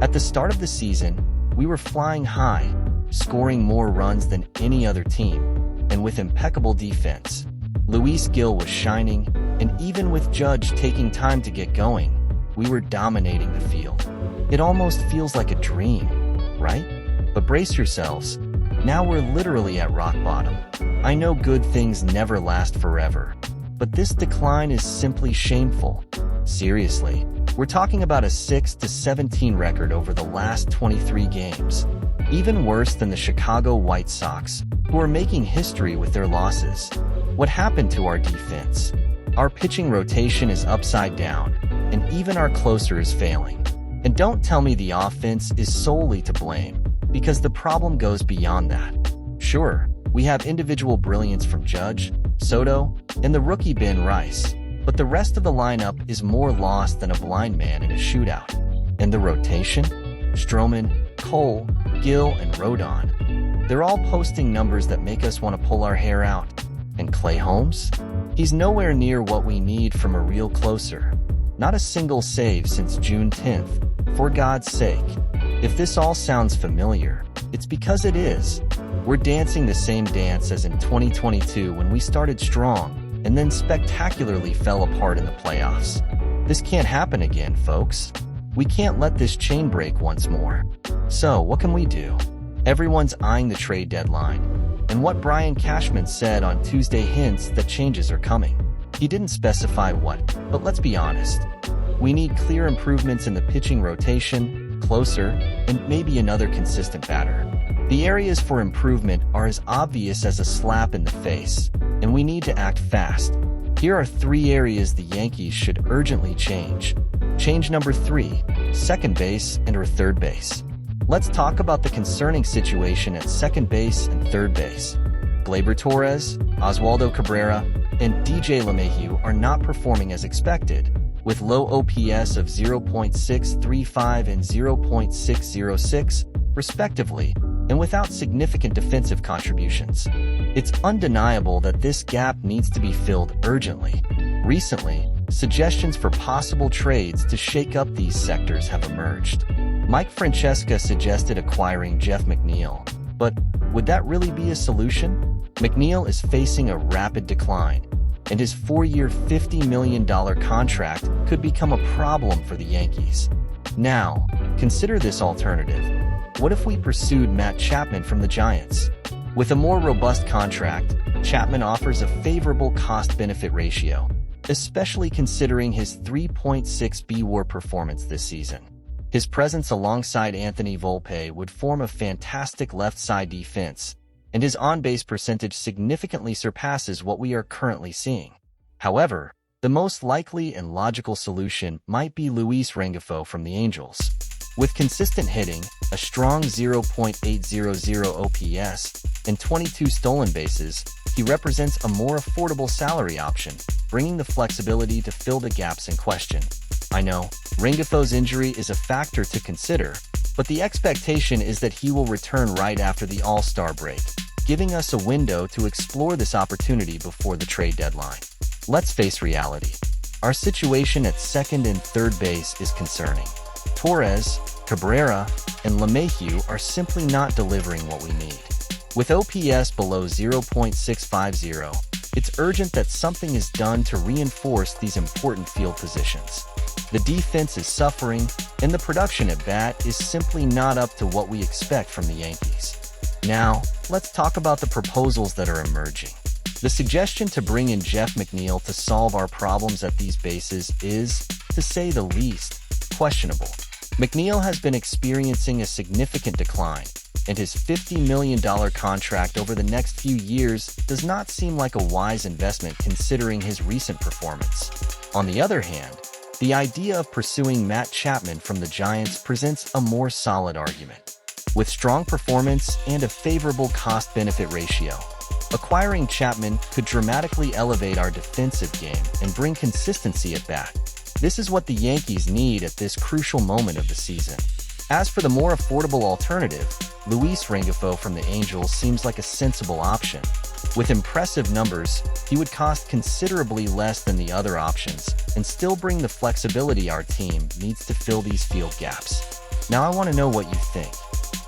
At the start of the season, we were flying high, scoring more runs than any other team, and with impeccable defense. Luis Gil was shining, and even with Judge taking time to get going, we were dominating the field. It almost feels like a dream, right? But brace yourselves. Now we're literally at rock bottom. I know good things never last forever, but this decline is simply shameful. Seriously, we're talking about a 6-17 record over the last 23 games. Even worse than the Chicago White Sox, who are making history with their losses. What happened to our defense? Our pitching rotation is upside down, and even our closer is failing. And don't tell me the offense is solely to blame, because the problem goes beyond that. Sure, we have individual brilliance from Judge, Soto, and the rookie Ben Rice, but the rest of the lineup is more lost than a blind man in a shootout. And the rotation? Stroman, Cole, Gil, and Rodon. They're all posting numbers that make us want to pull our hair out. And Clay Holmes? He's nowhere near what we need from a real closer. Not a single save since June 10th, for God's sake. If this all sounds familiar, it's because it is. We're dancing the same dance as in 2022 when we started strong and then spectacularly fell apart in the playoffs. This can't happen again, folks. We can't let this chain break once more. So, what can we do? Everyone's eyeing the trade deadline, and what Brian Cashman said on Tuesday hints that changes are coming. He didn't specify what, but let's be honest. We need clear improvements in the pitching rotation, closer, and maybe another consistent batter. The areas for improvement are as obvious as a slap in the face, and we need to act fast. Here are 3 areas the Yankees should urgently change. Change number 3, second base and/or third base. Let's talk about the concerning situation at second base and third base. Gleyber Torres, Oswaldo Cabrera, and DJ LeMahieu are not performing as expected, with low OPS of 0.635 and 0.606, respectively, and without significant defensive contributions. It's undeniable that this gap needs to be filled urgently. Recently, suggestions for possible trades to shake up these sectors have emerged. Mike Francesca suggested acquiring Jeff McNeil, but would that really be a solution? McNeil is facing a rapid decline, and his 4-year $50 million contract could become a problem for the Yankees. Now, consider this alternative. What if we pursued Matt Chapman from the Giants? With a more robust contract, Chapman offers a favorable cost-benefit ratio, especially considering his 3.6 BWAR performance this season. His presence alongside Anthony Volpe would form a fantastic left-side defense, and his on-base percentage significantly surpasses what we are currently seeing. However, the most likely and logical solution might be Luis Rengifo from the Angels. With consistent hitting, a strong 0.800 OPS, and 22 stolen bases, he represents a more affordable salary option, bringing the flexibility to fill the gaps in question. I know, Rengifo's injury is a factor to consider, but the expectation is that he will return right after the All-Star break, giving us a window to explore this opportunity before the trade deadline. Let's face reality. Our situation at second and third base is concerning. Torres, Cabrera, and LeMahieu are simply not delivering what we need. With OPS below 0.650, it's urgent that something is done to reinforce these important field positions. The defense is suffering, and the production at bat is simply not up to what we expect from the Yankees. Now, let's talk about the proposals that are emerging. The suggestion to bring in Jeff McNeil to solve our problems at these bases is, to say the least, questionable. McNeil has been experiencing a significant decline, and his $50 million contract over the next few years does not seem like a wise investment considering his recent performance. On the other hand, the idea of pursuing Matt Chapman from the Giants presents a more solid argument. With strong performance and a favorable cost-benefit ratio, acquiring Chapman could dramatically elevate our defensive game and bring consistency at bat. This is what the Yankees need at this crucial moment of the season. As for the more affordable alternative, Luis Rengifo from the Angels seems like a sensible option. With impressive numbers, he would cost considerably less than the other options and still bring the flexibility our team needs to fill these field gaps. Now I want to know what you think.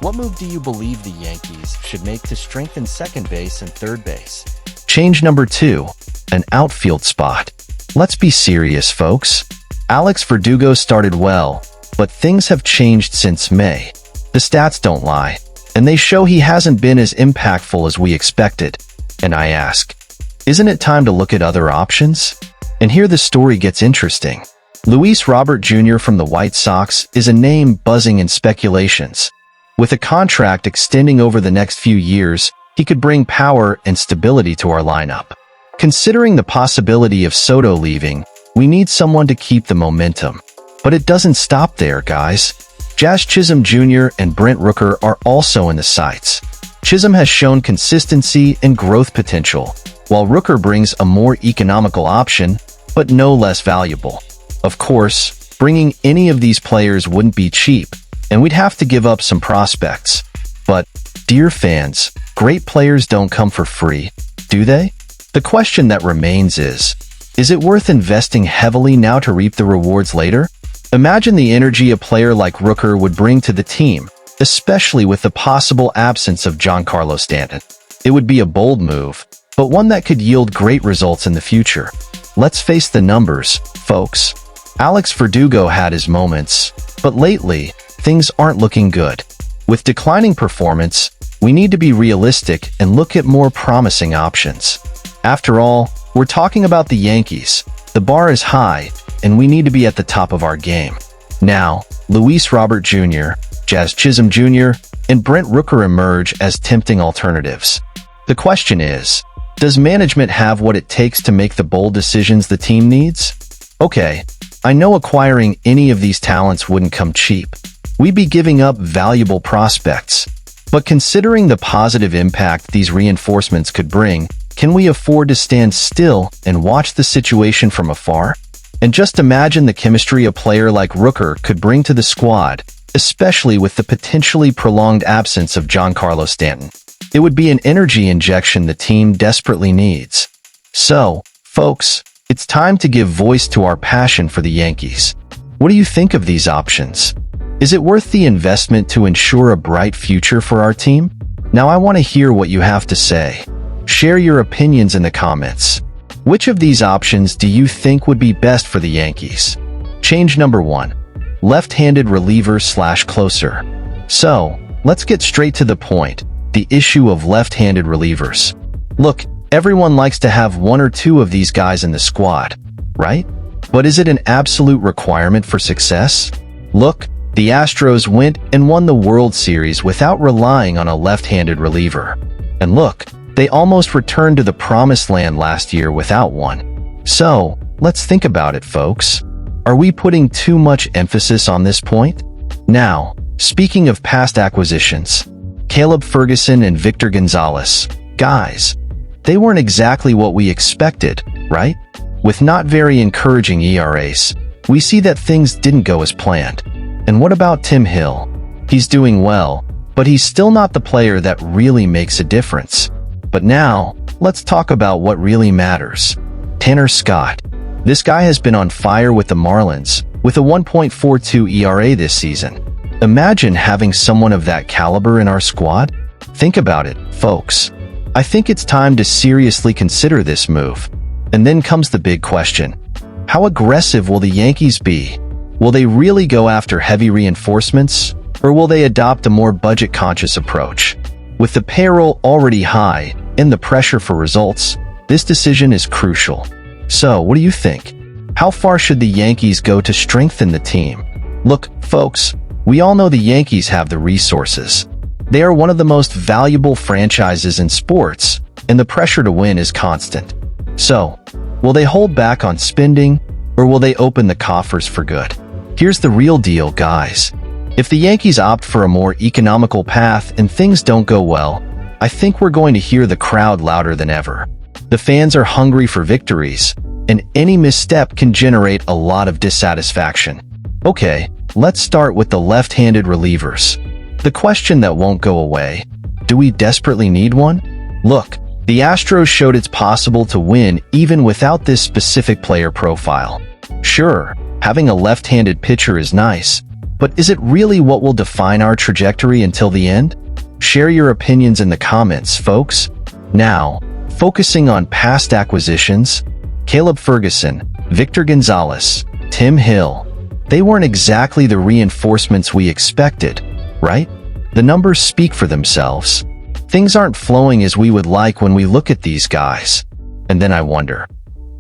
What move do you believe the Yankees should make to strengthen second base and third base? Change number 2, an outfield spot. Let's be serious, folks. Alex Verdugo started well, but things have changed since May. The stats don't lie, and they show he hasn't been as impactful as we expected. And I ask, isn't it time to look at other options? And here the story gets interesting. Luis Robert Jr. from the White Sox is a name buzzing in speculations. With a contract extending over the next few years, he could bring power and stability to our lineup. Considering the possibility of Soto leaving, we need someone to keep the momentum. But it doesn't stop there, guys. Jazz Chisholm Jr. and Brent Rooker are also in the sights. Chisholm has shown consistency and growth potential, while Rooker brings a more economical option, but no less valuable. Of course, bringing any of these players wouldn't be cheap, and we'd have to give up some prospects. But, dear fans, great players don't come for free, do they? The question that remains is it worth investing heavily now to reap the rewards later? Imagine the energy a player like Rooker would bring to the team, especially with the possible absence of Giancarlo Stanton. It would be a bold move, but one that could yield great results in the future. Let's face the numbers, folks. Alex Verdugo had his moments, but lately, things aren't looking good. With declining performance, we need to be realistic and look at more promising options. After all, we're talking about the Yankees. The bar is high, and we need to be at the top of our game. Now, Luis Robert Jr., Jazz Chisholm Jr., and Brent Rooker emerge as tempting alternatives. The question is, does management have what it takes to make the bold decisions the team needs? Okay, I know acquiring any of these talents wouldn't come cheap. We'd be giving up valuable prospects. But considering the positive impact these reinforcements could bring, can we afford to stand still and watch the situation from afar? And just imagine the chemistry a player like Rooker could bring to the squad, especially with the potentially prolonged absence of Giancarlo Stanton. It would be an energy injection the team desperately needs. So, folks, it's time to give voice to our passion for the Yankees. What do you think of these options? Is it worth the investment to ensure a bright future for our team? Now I want to hear what you have to say. Share your opinions in the comments. Which of these options do you think would be best for the Yankees? Change number 1. Left-handed reliever/closer. So, let's get straight to the point. The issue of left-handed relievers. Look, everyone likes to have one or two of these guys in the squad, right? But is it an absolute requirement for success? Look, the Astros went and won the World Series without relying on a left-handed reliever. And look, they almost returned to the promised land last year without one. So, let's think about it, folks. Are we putting too much emphasis on this point? Now, speaking of past acquisitions, Caleb Ferguson and Victor Gonzalez, guys, they weren't exactly what we expected, right? With not very encouraging ERAs, we see that things didn't go as planned. And what about Tim Hill? He's doing well, but he's still not the player that really makes a difference. But now, let's talk about what really matters. Tanner Scott. This guy has been on fire with the Marlins, with a 1.42 ERA this season. Imagine having someone of that caliber in our squad? Think about it, folks. I think it's time to seriously consider this move. And then comes the big question. How aggressive will the Yankees be? Will they really go after heavy reinforcements, or will they adopt a more budget-conscious approach? With the payroll already high and the pressure for results, this decision is crucial. So, what do you think? How far should the Yankees go to strengthen the team? Look, folks, we all know the Yankees have the resources. They are one of the most valuable franchises in sports, and the pressure to win is constant. So, will they hold back on spending, or will they open the coffers for good? Here's the real deal, guys. If the Yankees opt for a more economical path and things don't go well, I think we're going to hear the crowd louder than ever. The fans are hungry for victories, and any misstep can generate a lot of dissatisfaction. Okay, let's start with the left-handed relievers. The question that won't go away: do we desperately need one? Look, the Astros showed it's possible to win even without this specific player profile. Sure, having a left-handed pitcher is nice, But is it really what will define our trajectory until the end? Share your opinions in the comments, folks. Now, focusing on past acquisitions, Caleb Ferguson, Victor Gonzalez, Tim Hill, they weren't exactly the reinforcements we expected, right? The numbers speak for themselves. Things aren't flowing as we would like when we look at these guys. And then I wonder,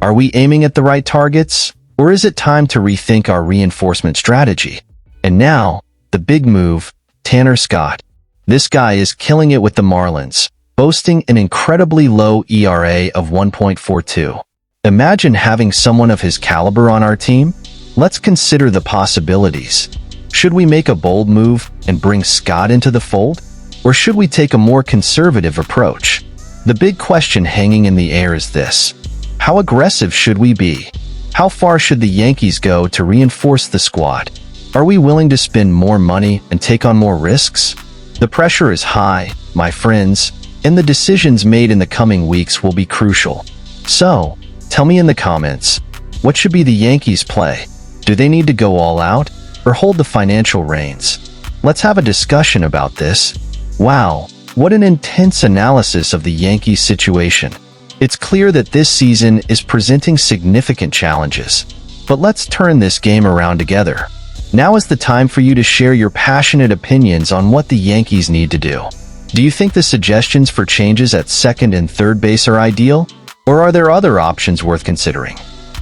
are we aiming at the right targets? Or is it time to rethink our reinforcement strategy? And now, the big move, Tanner Scott. This guy is killing it with the Marlins, boasting an incredibly low ERA of 1.42. Imagine having someone of his caliber on our team. Let's consider the possibilities. Should we make a bold move and bring Scott into the fold? Or should we take a more conservative approach? The big question hanging in the air is this: how aggressive should we be? How far should the Yankees go to reinforce the squad? Are we willing to spend more money and take on more risks? The pressure is high, my friends, and the decisions made in the coming weeks will be crucial. So, tell me in the comments, what should be the Yankees' play? Do they need to go all out or hold the financial reins? Let's have a discussion about this. Wow, what an intense analysis of the Yankees situation. It's clear that this season is presenting significant challenges. But let's turn this game around together. Now is the time for you to share your passionate opinions on what the Yankees need to do. Do you think the suggestions for changes at second and third base are ideal? Or are there other options worth considering?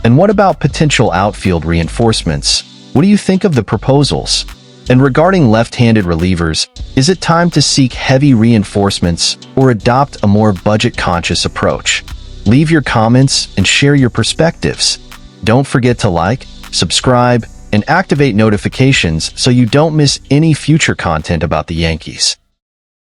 And what about potential outfield reinforcements? What do you think of the proposals? And regarding left-handed relievers, is it time to seek heavy reinforcements or adopt a more budget-conscious approach? Leave your comments and share your perspectives. Don't forget to like, subscribe, and activate notifications so you don't miss any future content about the Yankees.